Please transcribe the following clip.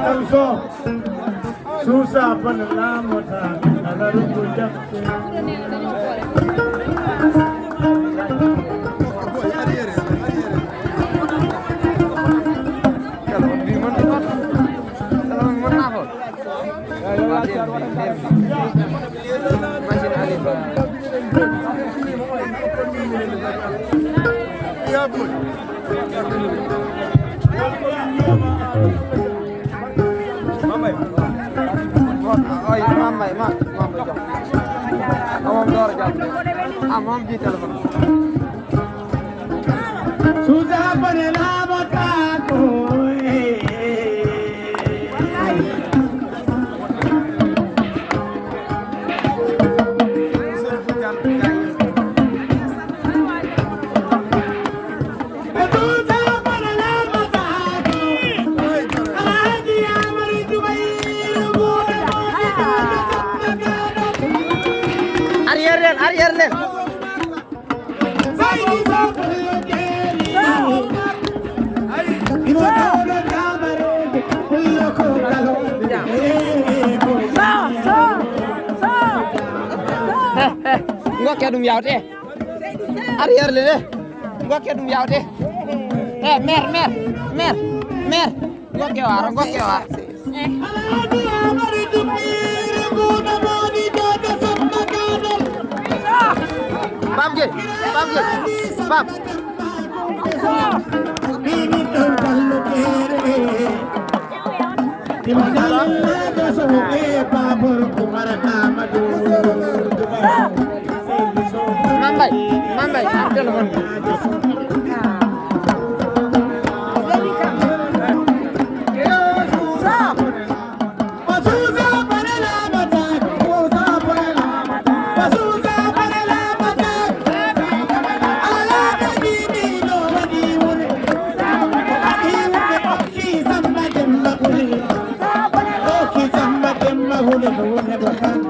kanso susa pan lamota alaru jakke Susa panela bataku Ariel ngok ya dum yawte arrière le de ngok ya dum yawte mer ngok ya war Pap Mambai, telepon. Hune